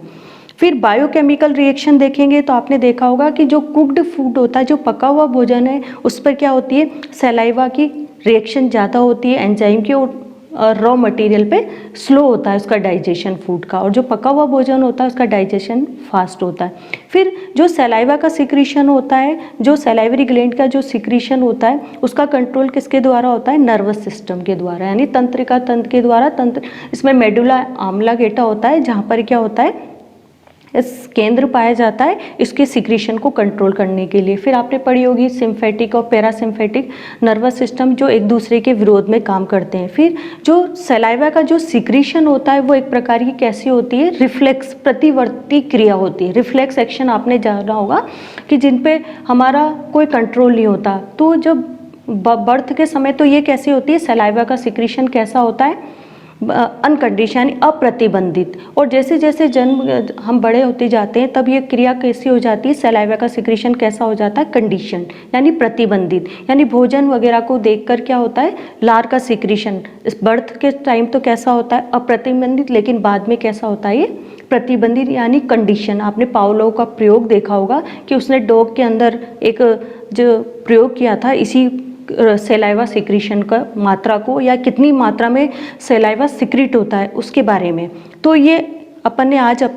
फिर बायोकेमिकल रिएक्शन देखेंगे तो आपने देखा होगा कि जो कुक्ड फूड होता है, जो पका हुआ भोजन है, उस पर क्या होती है, सलाइवा की रिएक्शन ज़्यादा होती है एंजाइम की, और रॉ मटेरियल पे स्लो होता है उसका डाइजेशन फूड का, और जो पका हुआ भोजन होता है उसका डाइजेशन फास्ट होता है। फिर जो सलाइवा का सिक्रीशन होता है, जो सलाइवरी ग्लैंड का जो सिक्रीशन होता है, उसका कंट्रोल किसके द्वारा होता है, नर्वस सिस्टम के द्वारा, यानी तंत्रिका तंत्र के द्वारा। इसमें मेडुला ऑब्लांगेटा होता है, जहाँ पर क्या होता है, इस केंद्र पाया जाता है इसके सिक्रीशन को कंट्रोल करने के लिए। फिर आपने पढ़ी होगी सिम्फेटिक और पैरासिम्फेटिक नर्वस सिस्टम, जो एक दूसरे के विरोध में काम करते हैं। फिर जो सलाइवा का जो सिक्रीशन होता है वो एक प्रकार की कैसी होती है, रिफ्लेक्स, प्रतिवर्ती क्रिया होती है। रिफ्लेक्स एक्शन आपने जाना होगा कि जिन पे हमारा कोई कंट्रोल नहीं होता। तो जब बर्थ के समय तो ये कैसी होती है, सलाइवा का सिक्रीशन कैसा होता है, अनकंडीशन यानी अप्रतिबंधित। और जैसे जैसे जन्म हम बड़े होते जाते हैं तब ये क्रिया कैसी हो जाती है, सलाइवा का सिक्रीशन कैसा हो जाता है, कंडीशन यानी प्रतिबंधित। यानी भोजन वगैरह को देखकर क्या होता है, लार का सिक्रीशन इस बर्थ के टाइम तो कैसा होता है, अप्रतिबंधित, लेकिन बाद में कैसा होता है, ये प्रतिबंधित यानी कंडीशन। आपने पावलोव का प्रयोग देखा होगा कि उसने डॉग के अंदर एक जो प्रयोग किया था इसी सलाइवा सिक्रीशन का मात्रा को, या कितनी मात्रा में सलाइवा सिक्रीट होता है उसके बारे में। तो ये अपन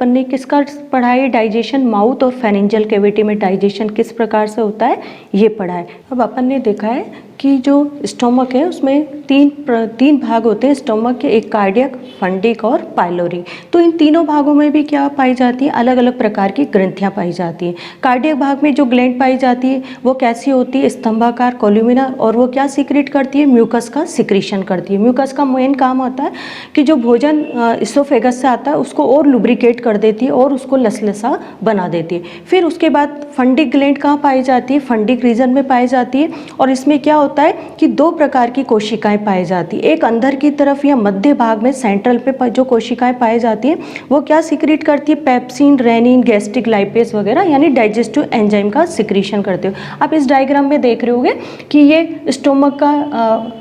ने किसका पढ़ा है, डाइजेशन, माउथ और फेरेंजियल कैविटी में डाइजेशन किस प्रकार से होता है ये पढ़ा है। अब अपन ने देखा है कि जो स्टोमक है उसमें तीन भाग होते हैं स्टोमक के, एक कार्डियक, फंडिक और पाइलोरी। तो इन तीनों भागों में भी क्या पाई जाती है, अलग अलग प्रकार की ग्रंथियां पाई जाती हैं। कार्डियक भाग में जो ग्लैंड पाई जाती है वो कैसी होती है, स्तंभाकार, कोल्यूमिनर, और वो क्या सिक्रीट करती है, म्यूकस का सिक्रीशन करती है। म्यूकस का मेन काम होता है कि जो भोजन इसोफेगस से आता है उसको और लुब्रिकेट कर देती है और उसको लसलसा बना देती है। फिर उसके बाद फंडिक ग्लैंड कहाँ पाई जाती है, फंडिक रीजन में पाई जाती है, और इसमें क्या होता है कि दो प्रकार की कोशिकाएं पाई जाती है। एक अंदर की तरफ या मध्य भाग में सेंट्रल पे जो कोशिकाएं पाई जाती है वो क्या सिक्रीट करती है, पेप्सिन, रेनिन, गैस्ट्रिक लाइपेज वगैरह, यानी डाइजेस्टिव एंजाइम का सिक्रीशन करते हो। आप इस डायग्राम में देख रहे होगे कि ये स्टोमक का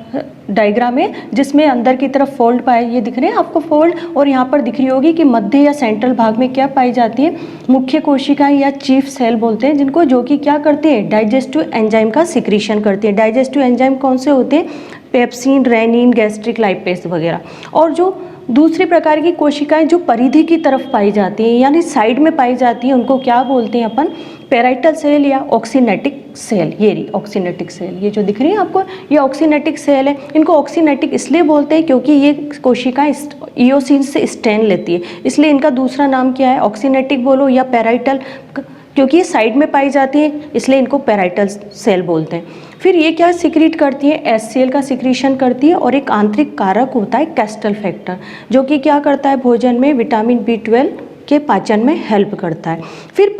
डायग्राम है जिसमें अंदर की तरफ फोल्ड पाए, ये दिख रहे हैं आपको फोल्ड, और यहाँ पर दिख रही होगी कि मध्य या सेंट्रल भाग में क्या पाई जाती है, मुख्य कोशिकाएं या चीफ सेल बोलते हैं जिनको, जो कि क्या करते हैं, डाइजेस्टिव एंजाइम का सिक्रीशन करते हैं। डाइजेस्टिव एंजाइम कौन से होते हैं, पेप्सिन, रेनिन, गैस्ट्रिक लाइपेज वगैरह। और जो दूसरी प्रकार की कोशिकाएं जो परिधि की तरफ पाई जाती हैं यानी साइड में पाई जाती हैं, उनको क्या बोलते हैं अपन, पेराइटल सेल या ऑक्सीनेटिक सेल, ये रही ऑक्सीनेटिक सेल, ये जो दिख रही है आपको, ये ऑक्सीनेटिक सेल है। इनको ऑक्सीनेटिक इसलिए बोलते हैं क्योंकि ये कोशिकाएं इयोसिन से स्टेन लेती है, इसलिए इनका दूसरा नाम क्या है, ऑक्सीनेटिक बोलो या पैराइटल, क्योंकि ये साइड में पाई जाती है इसलिए इनको पैराइटल सेल बोलते हैं। फिर ये क्या सिक्रीट करती है, HCl का सिक्रीशन करती है, और एक आंतरिक कारक होता है कैस्टल फैक्टर, जो कि क्या करता है, भोजन में विटामिन B12 के पाचन में हेल्प करता है। फिर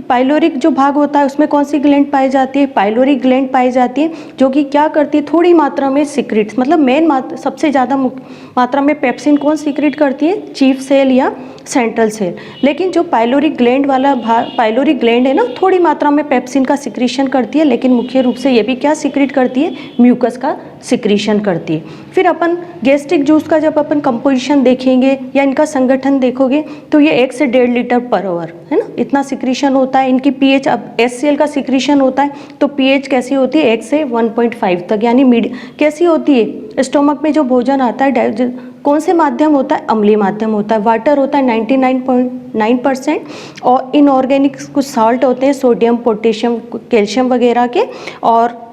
पाइलोरिक जो भाग होता है उसमें कौन सी ग्लैंड पाई जाती है, पाइलोरिक ग्लैंड पाई जाती है, जो कि क्या करती है, थोड़ी मात्रा में सिक्रीट, मतलब सबसे ज़्यादा मात्रा में पेप्सिन कौन सिक्रीट करती है, चीफ सेल या सेंट्रल सेल। लेकिन जो पाइलोरिक ग्लैंड वाला भाग, पाइलोरिक ग्लैंड है ना, थोड़ी मात्रा में पेप्सिन का सिक्रीशन करती है, लेकिन मुख्य रूप से ये भी क्या सिक्रीट करती है, म्यूकस का सिक्रीशन करती है। फिर अपन गैस्ट्रिक जूस का जब अपन कंपोजिशन देखेंगे या इनका संगठन देखोगे तो ये 1 से 1.5 लीटर पर आवर है ना, इतना सिक्रीशन होता है। इनकी पीएच, अब HCl का सिक्रीशन होता है तो पीएच कैसी होती है, 1 से 1.5 तक, यानी कैसी होती है, स्टोमक में जो भोजन आता है कौन से माध्यम होता है, अम्लीय माध्यम होता है। वाटर होता है 99.9%, और इनऑर्गेनिक कुछ साल्ट होते हैं, सोडियम, पोटेशियम, कैल्शियम वगैरह के, और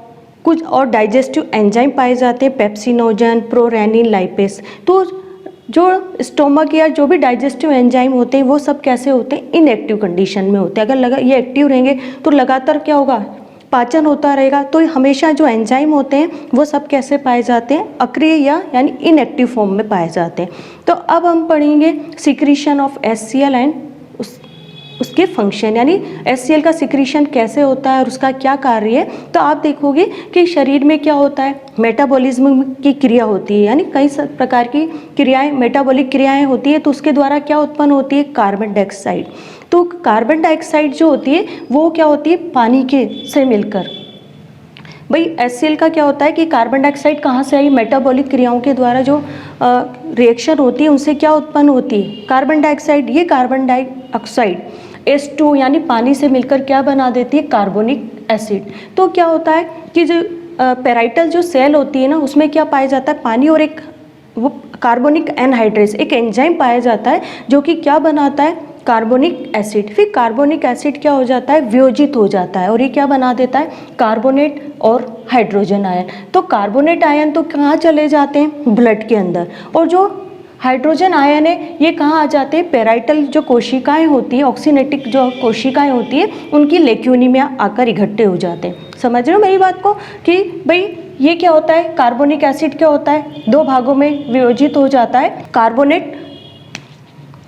कुछ और डाइजेस्टिव एंजाइम पाए जाते हैं, पेप्सिनोजन, प्रोरेनिन, लाइपेस। तो जो स्टोमक या जो भी डाइजेस्टिव एंजाइम होते हैं वो सब कैसे होते हैं, इनएक्टिव कंडीशन में होते हैं। अगर ये एक्टिव रहेंगे तो लगातार क्या होगा, पाचन होता रहेगा। तो हमेशा जो एंजाइम होते हैं वो सब कैसे पाए जाते हैं, अक्रिय यानी इनएक्टिव फॉर्म में पाए जाते हैं। तो अब हम पढ़ेंगे सिक्रीशन ऑफ HCl एंड उसके फंक्शन, यानी HCl का सिक्रीशन कैसे होता है और उसका क्या कार्य है। तो आप देखोगे कि शरीर में क्या होता है, मेटाबॉलिज्म की क्रिया होती है, यानी कई प्रकार की क्रियाएं, मेटाबॉलिक क्रियाएं होती है। तो उसके द्वारा क्या उत्पन्न होती है, कार्बन डाइऑक्साइड। तो कार्बन डाइऑक्साइड जो होती है वो क्या होती है, पानी के से मिलकर, भाई HCl का क्या होता है कि कार्बन डाइऑक्साइड कहाँ से आई, मेटाबॉलिक क्रियाओं के द्वारा जो रिएक्शन होती है उनसे क्या उत्पन्न होती है, कार्बन डाइऑक्साइड। ये कार्बन डाइऑक्साइड H2 यानी पानी से मिलकर क्या बना देती है, कार्बोनिक एसिड। तो क्या होता है कि जो पैराइटल जो सेल होती है ना, उसमें क्या पाया जाता है, पानी और एक वो कार्बोनिक एनहाइड्रेस, एक एंजाइम पाया जाता है जो कि क्या बनाता है, कार्बोनिक एसिड। फिर कार्बोनिक एसिड क्या हो जाता है, वियोजित हो जाता है, और ये क्या बना देता है, कार्बोनेट और हाइड्रोजन आयन। तो कार्बोनेट आयन तो कहाँ चले जाते हैं, ब्लड के अंदर, और जो हाइड्रोजन आयन है ये कहाँ आ जाते हैं, पैराइटल जो कोशिकाएं होती है, ऑक्सीनेटिक जो कोशिकाएं होती है उनकी लेक्यूनी में आकर इकट्ठे हो जाते हैं। समझ रहे हो मेरी बात को, कि भाई ये क्या होता है, कार्बोनिक एसिड क्या होता है, 2 भागों में वियोजित हो जाता है, कार्बोनेट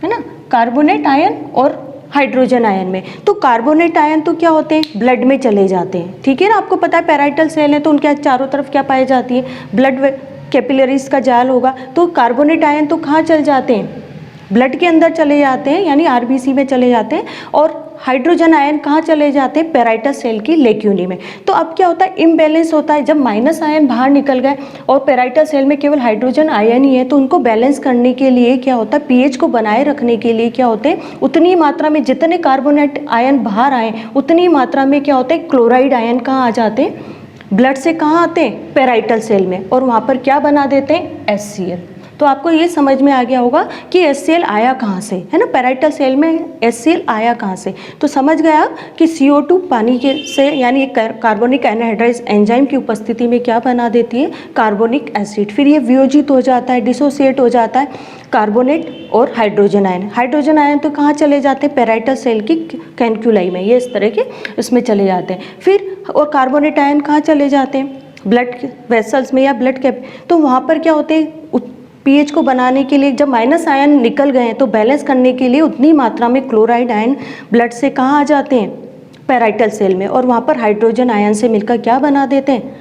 है ना, कार्बोनेट आयन और हाइड्रोजन आयन में। तो कार्बोनेट आयन तो क्या होते हैं, ब्लड में चले जाते हैं, ठीक है ना। आपको पता है पैराइटल सेल है तो उनके चारों तरफ क्या पाई जाती है, ब्लड कैपिलरीज का जाल होगा। तो कार्बोनेट आयन तो कहाँ चल जाते हैं, ब्लड के अंदर चले जाते हैं, यानी RBC में चले जाते हैं, और हाइड्रोजन आयन कहाँ चले जाते हैं, पैराइटल सेल की लेक्यूनी में। तो अब क्या होता है, इम्बैलेंस होता है, जब माइनस आयन बाहर निकल गए और पैराइटल सेल में केवल हाइड्रोजन आयन ही है, तो उनको बैलेंस करने के लिए क्या होता है, पीएच को बनाए रखने के लिए क्या होते हैं, उतनी मात्रा में जितने कार्बोनेट आयन बाहर आए उतनी मात्रा में क्या होता है, क्लोराइड आयन कहाँ आ जाते हैं, ब्लड से कहाँ आते हैं, पैराइटल सेल में, और वहाँ पर क्या बना देते हैं, HCl। तो आपको ये समझ में आ गया होगा कि HCl आया कहाँ से, है ना, पैराइटल सेल में HCl आया कहाँ से। तो समझ गया कि CO2 पानी के से, यानी कार्बोनिक एनहाइड्राइज एंजाइम की उपस्थिति में क्या बना देती है, कार्बोनिक एसिड। फिर ये वियोजित हो जाता है, डिसोसिएट हो जाता है कार्बोनेट और हाइड्रोजन आयन। हाइड्रोजन आयन तो कहाँ चले जाते हैं, पैराइटल सेल की कैनक्यूलाई में, ये इस तरह के इसमें चले जाते हैं। फिर और कार्बोनेट आयन कहाँ चले जाते हैं, ब्लड वेसल्स में या ब्लड कैप। तो वहाँ पर क्या होते हैं, पीएच को बनाने के लिए जब माइनस आयन निकल गए हैं तो बैलेंस करने के लिए उतनी मात्रा में क्लोराइड आयन ब्लड से कहाँ आ जाते हैं, पैराइटल सेल में, और वहाँ पर हाइड्रोजन आयन से मिलकर क्या बना देते हैं,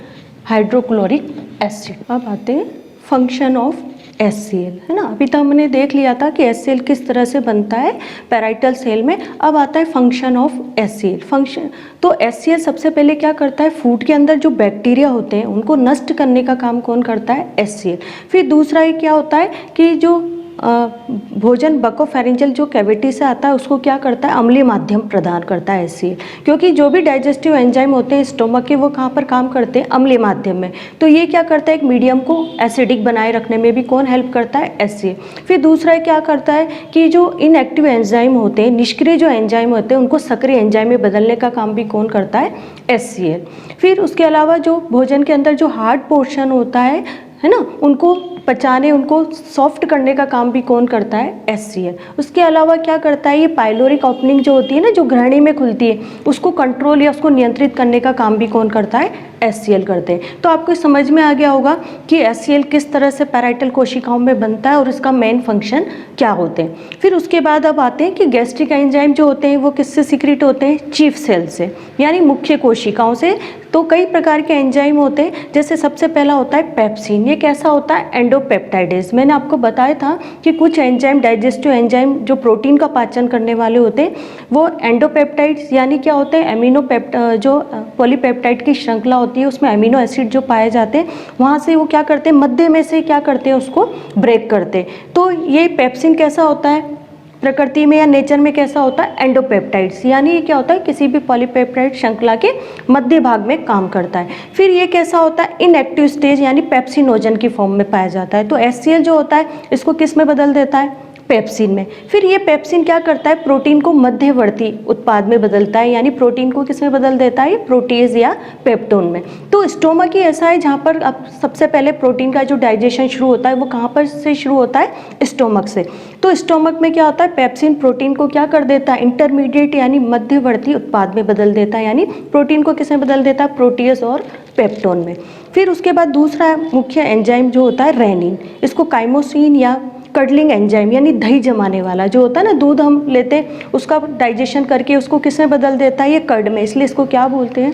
हाइड्रोक्लोरिक एसिड। अब आते हैं फंक्शन ऑफ HCl, है ना। अभी तो हमने देख लिया था कि HCl किस तरह से बनता है पैराइटल सेल में। अब आता है फंक्शन ऑफ HCl। फंक्शन तो HCl सबसे पहले क्या करता है, फूड के अंदर जो बैक्टीरिया होते हैं उनको नष्ट करने का काम कौन करता है, HCl। फिर दूसरा ये क्या होता है कि जो भोजन बकोफेरेंजियल जो कैविटी से आता है उसको क्या करता है, अम्लीय माध्यम प्रदान करता है HCl, क्योंकि जो भी डाइजेस्टिव एंजाइम होते हैं स्टोमक के वो कहाँ पर काम करते हैं, अम्लीय माध्यम में। तो ये क्या करता है, एक मीडियम को एसिडिक बनाए रखने में भी कौन हेल्प करता है, HCl। फिर दूसरा क्या करता है कि जो इनएक्टिव एंजाइम होते हैं, निष्क्रिय जो एंजाइम होते हैं, उनको सक्रिय एंजाइम में बदलने का काम भी कौन करता है, HCl। फिर उसके अलावा जो भोजन के अंदर जो हार्ड पोर्शन होता है ना, उनको पचाने, उनको सॉफ्ट करने का काम भी कौन करता है, HCl। उसके अलावा क्या करता है, ये पाइलोरिक ओपनिंग जो होती है ना, जो ग्रहणी में खुलती है, उसको कंट्रोल या उसको नियंत्रित करने का काम भी कौन करता है, HCl करते हैं। तो आपको समझ में आ गया होगा कि HCl किस तरह से पैराइटल कोशिकाओं में बनता है और इसका मेन फंक्शन क्या होते हैं। फिर उसके बाद अब आते हैं कि गैस्ट्रिक एंजाइम जो होते हैं वो किससे सीक्रेट होते हैं, चीफ सेल से, यानी मुख्य कोशिकाओं से। तो कई प्रकार के एंजाइम होते हैं, जैसे सबसे पहला होता है पेप्सिन। ये कैसा होता है, एंडोपेप्टाइडेज। मैंने आपको बताया था कि कुछ एंजाइम, डाइजेस्टिव एंजाइम जो प्रोटीन का पाचन करने वाले होते हैं, वो एंडोपेप्टाइड्स यानी क्या होते हैं, जो पॉलीपेप्टाइड की श्रृंखला होती है उसमें अमीनो एसिड जो पाए जाते हैं, वहाँ से वो क्या करते हैं, मध्य में से क्या करते हैं, उसको ब्रेक करते हैं। तो ये पेप्सिन कैसा होता है, प्रकृति में या नेचर में कैसा होता है, एंडोपेप्टाइड्स, यानी ये क्या होता है, किसी भी पॉलीपेप्टाइड श्रृंखला के मध्य भाग में काम करता है। फिर ये कैसा होता है, इनएक्टिव स्टेज यानी पेप्सिनोजन की फॉर्म में पाया जाता है। तो HCl जो होता है इसको किस में बदल देता है, पेप्सिन में। फिर ये पेप्सिन क्या करता है, प्रोटीन को मध्यवर्ती उत्पाद में बदलता है, यानी प्रोटीन को किस में बदल देता है, प्रोटीज या पेप्टोन में। तो स्टोमक ही ऐसा है जहाँ पर अब सबसे पहले प्रोटीन का जो डाइजेशन शुरू होता है वो कहाँ पर से शुरू होता है, स्टोमक से। तो स्टोमक में क्या होता है, पेप्सिन प्रोटीन को क्या कर देता है, इंटरमीडिएट यानी मध्यवर्ती उत्पाद में बदल देता है, यानी प्रोटीन को किस में बदल देता है, प्रोटीज और पेप्टोन में। फिर उसके बाद दूसरा मुख्य एंजाइम जो होता है रेनिन, इसको काइमोसिन या कडलिंग एंजाइम यानी दही जमाने वाला जो होता है ना, दूध हम लेते हैं उसका डाइजेशन करके उसको किस में बदल देता है, ये कर्ड में, इसलिए इसको क्या बोलते हैं,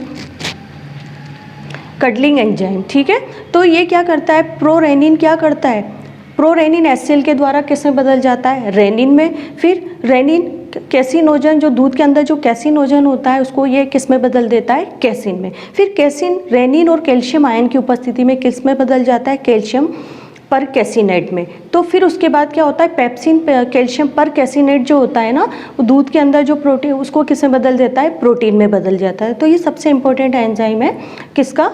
कडलिंग एंजाइम। ठीक है, तो ये क्या करता है, प्रोरेनिन क्या करता है, प्रोरेनिन HCl के द्वारा किस में बदल जाता है, रेनिन में। फिर रेनिन कैसिनोजन, जो दूध के अंदर जो कैसिनोजन होता है उसको ये किस में बदल देता है, कैसिन में। फिर कैसिन रेनिन और कैल्शियम आयन की उपस्थिति में किस में बदल जाता है, कैल्शियम पर कैसिनेट में। तो फिर उसके बाद क्या होता है, पेप्सिन कैल्शियम पर कैसिनेट जो होता है ना, वो दूध के अंदर जो प्रोटीन, उसको किस में बदल देता है, प्रोटीन में बदल जाता है। तो ये सबसे इंपॉर्टेंट एंजाइम है किसका,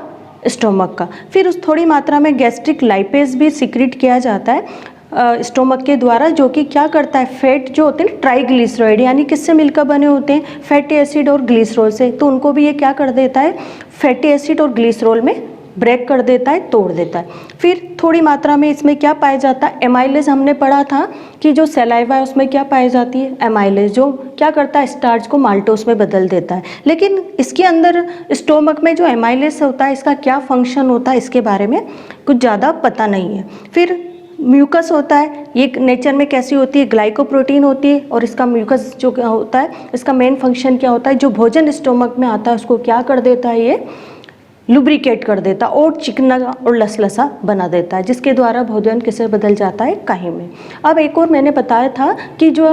स्टोमक का। फिर उस थोड़ी मात्रा में गैस्ट्रिक लाइपेज भी सिक्रीट किया जाता है स्टोमक के द्वारा, जो कि क्या करता है, फैट जो होते हैं ट्राइग्लिसराइड, यानी किससे मिलकर बने होते हैं, फैटी एसिड और ग्लिसरॉल से। तो उनको भी ये क्या कर देता है, फैटी एसिड और ग्लिसरॉल में ब्रेक कर देता है, तोड़ देता है। फिर थोड़ी मात्रा में इसमें क्या पाया जाता है, एमाइलेज। हमने पढ़ा था कि जो सलाइवा है उसमें क्या पाई जाती है, एमाइलेज, जो क्या करता है, स्टार्च को माल्टोस में बदल देता है। लेकिन इसके अंदर स्टोमक में जो एमाइलेज होता है इसका क्या फंक्शन होता है, इसके बारे में कुछ ज़्यादा पता नहीं है। फिर म्यूकस होता है, ये नेचर में कैसी होती है, ग्लाइकोप्रोटीन होती है, और इसका म्यूकस जो होता है इसका मेन फंक्शन क्या होता है, जो भोजन स्टोमक में आता है उसको क्या कर देता है, ये लुब्रिकेट कर देता और चिकना और लसलसा बना देता है, जिसके द्वारा भोजन किसे बदल जाता है, काहे में। अब एक और मैंने बताया था कि जो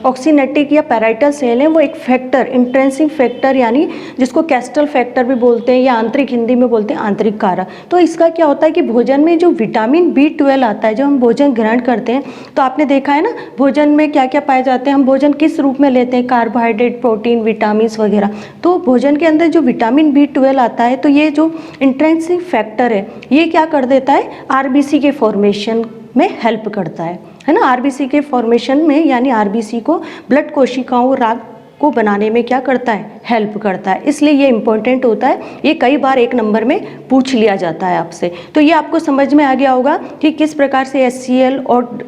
ऑक्सीनेटिक या पैराइटल सेल है वो एक फैक्टर, इंट्रेंसिक फैक्टर, यानी जिसको कैस्टल फैक्टर भी बोलते हैं या आंतरिक, हिंदी में बोलते हैं आंतरिक कारक। तो इसका क्या होता है कि भोजन में जो विटामिन B12 आता है, जब हम भोजन ग्रहण करते हैं तो आपने देखा है ना, भोजन में क्या क्या पाए जाते हैं, हम भोजन किस रूप में लेते हैं, कार्बोहाइड्रेट, प्रोटीन, विटामिन वगैरह। तो भोजन के अंदर जो विटामिन B12 आता है, तो ये जो इंट्रेंसिक फैक्टर है ये क्या कर देता है, RBC के फॉर्मेशन में हेल्प करता है ना, RBC के फॉर्मेशन में, यानी RBC को ब्लड कोशिकाओं राग को बनाने में क्या करता है, हेल्प करता है। इसलिए ये इंपॉर्टेंट होता है, ये कई बार एक नंबर में पूछ लिया जाता है आपसे। तो ये आपको समझ में आ गया होगा कि किस प्रकार से HCl और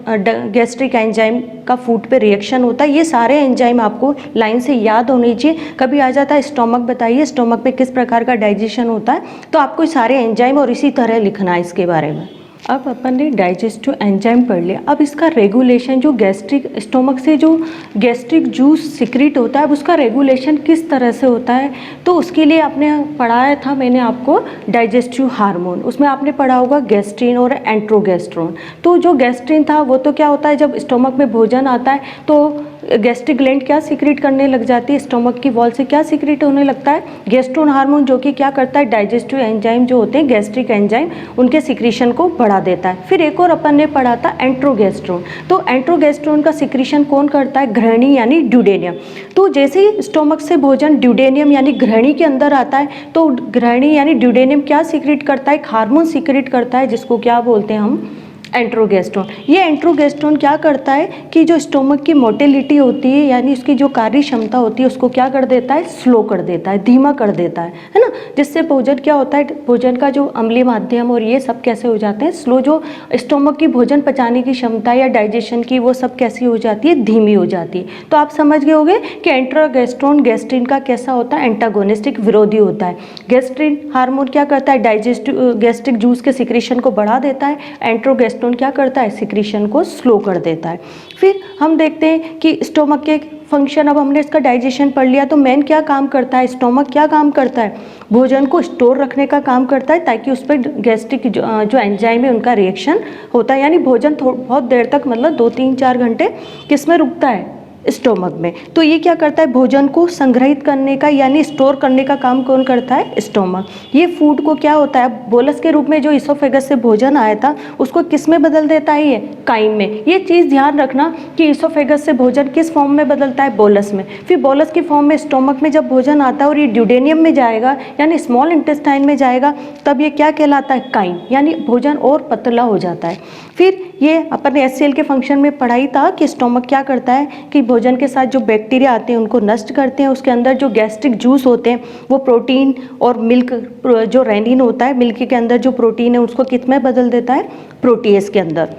गैस्ट्रिक एंजाइम का फूड पे रिएक्शन होता है। ये सारे एंजाइम आपको लाइन से याद होनी चाहिए। कभी आ जाता है स्टोमक, बताइए स्टोमक पे किस प्रकार का डाइजेशन होता है, तो आपको सारे एंजाइम और इसी तरह लिखना है इसके बारे में। अब अपन ने डाइजेस्टिव एंजाइम पढ़ लिया, अब इसका रेगुलेशन, जो गैस्ट्रिक स्टोमक से जो गैस्ट्रिक जूस सिक्रीट होता है उसका रेगुलेशन किस तरह से होता है, तो उसके लिए आपने पढ़ाया था मैंने आपको डाइजेस्टिव हार्मोन। उसमें आपने पढ़ा होगा गैस्ट्रिन और एंट्रोगैस्ट्रोन। तो जो गैस्ट्रिन था वो तो क्या होता है, जब स्टोमक में भोजन आता है तो गैस्ट्रिक ग्लैंड क्या सीक्रेट करने लग जाती है, स्टोमक की वॉल से क्या सीक्रेट होने लगता है, गैस्ट्रोन हार्मोन, जो कि क्या करता है, डाइजेस्टिव एंजाइम जो होते हैं, गैस्ट्रिक एंजाइम, उनके सीक्रेशन को बढ़ा देता है। फिर एक और अपन ने पढ़ा था एंट्रोगेस्ट्रोन। तो एंट्रोगेस्ट्रोन का सीक्रेशन कौन करता है, घृणी यानी ड्यूडेनियम। तो जैसे ही स्टोमक से भोजन ड्यूडेनियम यानी घृणी के अंदर आता है, तो घृणी यानी ड्यूडेनियम क्या सीक्रेट करता है, एक हार्मोन सीक्रेट करता है जिसको क्या बोलते हैं हम, एंट्रोगेस्ट्रोन। ये एंट्रोगेस्ट्रोन क्या करता है कि जो स्टोमक की मोटिलिटी होती है यानी उसकी जो कार्य क्षमता होती है उसको क्या कर देता है, स्लो कर देता है, धीमा कर देता है ना। जिससे भोजन क्या होता है, भोजन का जो अम्लीय माध्यम और ये सब कैसे हो जाते हैं, स्लो, जो स्टोमक की भोजन पचाने की क्षमता या डाइजेशन की वो सब कैसी हो जाती है, धीमी हो जाती है। तो आप समझ गए होंगे कि एंट्रोगेस्ट्रोन गैस्ट्रिन का कैसा होता है, एंटागोनिस्टिक, विरोधी होता है। गैस्ट्रिन हार्मोन क्या करता है, डाइजेस्टिव गैस्ट्रिक जूस के सिक्रेशन को बढ़ा देता है, एंट्रोगेस्ट्रोन क्या करता है, सिक्रीशन को स्लो कर देता है। फिर हम देखते हैं कि स्टोमक के फंक्शन, अब हमने इसका डाइजेशन पढ़ लिया, तो मेन क्या काम करता है, स्टोमक क्या काम करता है, भोजन को स्टोर रखने का काम करता है ताकि उस पर गैस्ट्रिक जो एंजाइम है उनका रिएक्शन होता है, यानी भोजन बहुत देर तक, मतलब 2-3-4 घंटे किस में रुकता है, स्टोमक में। तो ये क्या करता है, भोजन को संग्रहित करने का यानी स्टोर करने का काम कौन करता है, स्टोमक। ये फूड को क्या होता है, बोलस के रूप में जो इसोफेगस से भोजन आया था उसको किस में बदल देता है, ये काइम में। ये चीज़ ध्यान रखना कि इसोफेगस से भोजन किस फॉर्म में बदलता है, बोलस में। फिर बोलस की फॉर्म में स्टोमक में जब भोजन आता है और ये ड्यूडेनियम में जाएगा यानी स्मॉल इंटेस्टाइन में जाएगा, तब ये क्या कहलाता है, काइम, यानी भोजन और पतला हो जाता है। फिर ये अपन ने HCl के फंक्शन में पढ़ाई था कि स्टोमक क्या करता है कि भोजन के साथ जो बैक्टीरिया आते हैं उनको नष्ट करते हैं, उसके अंदर जो गैस्ट्रिक जूस होते हैं वो प्रोटीन और मिल्क, जो रेनिन होता है, मिल्क के अंदर जो प्रोटीन है उसको किस में बदल देता है, प्रोटीएस के अंदर।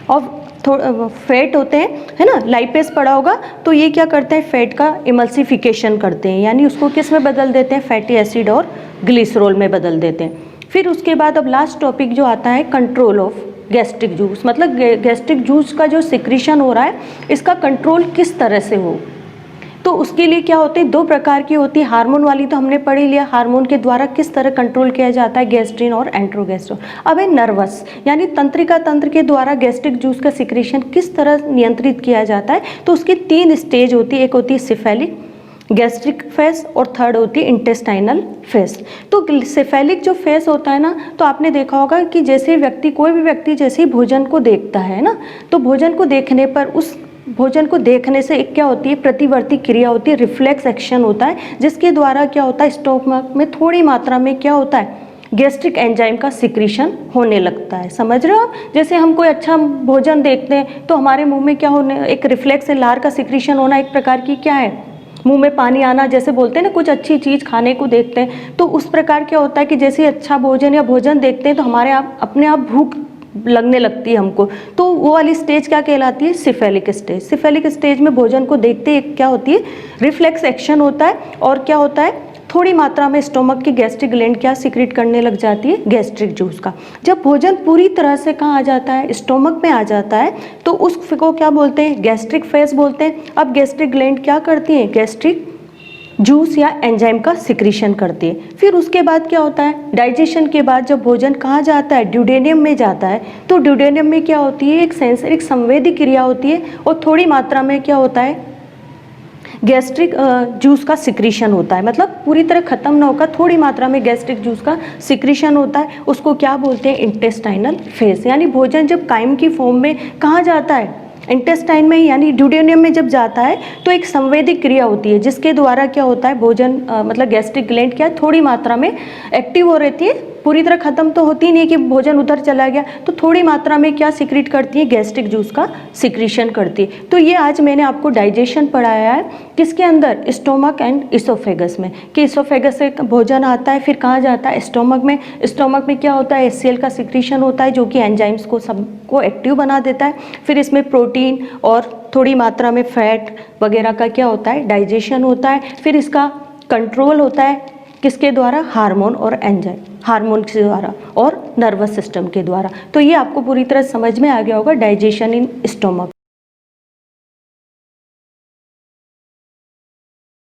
और फैट होते हैं, है ना, लाइपेस पड़ा होगा, तो ये क्या करते हैं, फैट का इमल्सिफिकेशन करते हैं, यानी उसको किस में बदल देते हैं, फैटी एसिड और ग्लिसरॉल में बदल देते हैं। फिर उसके बाद अब लास्ट टॉपिक जो आता है, कंट्रोल ऑफ गैस्ट्रिक जूस, मतलब गैस्ट्रिक जूस का जो सिक्रीशन हो रहा है इसका कंट्रोल किस तरह से हो। तो उसके लिए क्या होते हैं, 2 प्रकार की होती है, हार्मोन वाली तो हमने पढ़ ही लिया, हार्मोन के द्वारा किस तरह कंट्रोल किया जाता है, गैस्ट्रिन और एंट्रोगेस्ट्रोन। अब है नर्वस यानी तंत्रिका तंत्र के द्वारा गैस्ट्रिक जूस का सिक्रीशन किस तरह नियंत्रित किया जाता है। तो उसकी 3 स्टेज होती है, एक होती है सिफेलिक, गैस्ट्रिक फेस और थर्ड होती है इंटेस्टाइनल फेस। तो सिफेलिक जो फेस होता है ना, तो आपने देखा होगा कि जैसे व्यक्ति, कोई भी व्यक्ति जैसे ही भोजन को देखता है ना, तो भोजन को देखने पर उस भोजन को देखने से एक क्या होती है, प्रतिवर्ती क्रिया होती है, रिफ्लेक्स एक्शन होता है, जिसके द्वारा क्या होता है, स्टोमक में थोड़ी मात्रा में क्या होता है, गैस्ट्रिक एंजाइम का सिक्रीशन होने लगता है। समझ रहे हो आप, जैसे हम कोई अच्छा भोजन देखते हैं तो हमारे मुंह में क्या होने, एक रिफ्लेक्स है, लार का सिक्रीशन होना, एक प्रकार की क्या है, मुंह में पानी आना, जैसे बोलते हैं ना, कुछ अच्छी चीज़ खाने को देखते हैं तो उस प्रकार क्या होता है कि जैसे अच्छा भोजन या भोजन देखते हैं तो हमारे आप अपने आप भूख लगने लगती है हमको, तो वो वाली स्टेज क्या कहलाती है, सिफेलिक स्टेज। सिफेलिक स्टेज में भोजन को देखते ही क्या होती है, रिफ्लेक्स एक्शन होता है, और क्या होता है, थोड़ी मात्रा में स्टोमक की गैस्ट्रिक ग्लैंड क्या सीक्रेट करने लग जाती है, गैस्ट्रिक जूस का। जब भोजन पूरी तरह से कहाँ आ जाता है, स्टोमक में आ जाता है, तो उसको क्या बोलते हैं, गैस्ट्रिक फेस बोलते हैं। अब गैस्ट्रिक ग्लैंड क्या करती है, गैस्ट्रिक जूस या एंजाइम का सिक्रीशन करती है। फिर उसके बाद क्या होता है, डाइजेशन के बाद जब भोजन कहाँ जाता है, ड्यूडेनियम में जाता है, तो ड्यूडेनियम में क्या होती है, एक सेंसरी, एक संवेदी क्रिया होती है, और थोड़ी मात्रा में क्या होता है, गैस्ट्रिक जूस का सिक्रीशन होता है। मतलब पूरी तरह खत्म ना होकर थोड़ी मात्रा में गैस्ट्रिक जूस का सिक्रीशन होता है, उसको क्या बोलते हैं, इंटेस्टाइनल फेस। यानी भोजन जब काइम की फॉर्म में कहाँ जाता है, इंटेस्टाइन में, यानी ड्यूडेनियम में जब जाता है तो एक संवेदी क्रिया होती है जिसके द्वारा क्या होता है, भोजन मतलब गैस्ट्रिक ग्लैंड क्या थोड़ी मात्रा में एक्टिव हो रहती है, पूरी तरह खत्म तो होती नहीं कि भोजन उधर चला गया, तो थोड़ी मात्रा में क्या सिक्रीट करती है, गैस्ट्रिक जूस का सिक्रीशन करती है। तो ये आज मैंने आपको डाइजेशन पढ़ाया है, किसके अंदर, स्टोमक एंड इसोफेगस में, कि इसोफेगस से भोजन आता है फिर कहाँ जाता है, स्टोमक में। स्टोमक में क्या होता है, HCl का सिक्रीशन होता है जो कि एंजाइम्स को सबको एक्टिव बना देता है। फिर इसमें प्रोटीन और थोड़ी मात्रा में फैट वगैरह का क्या होता है, डाइजेशन होता है। फिर इसका कंट्रोल होता है किसके द्वारा, हार्मोन और एंजाइम, हार्मोन के द्वारा और नर्वस सिस्टम के द्वारा। तो ये आपको पूरी तरह समझ में आ गया होगा, डाइजेशन इन स्टोमक।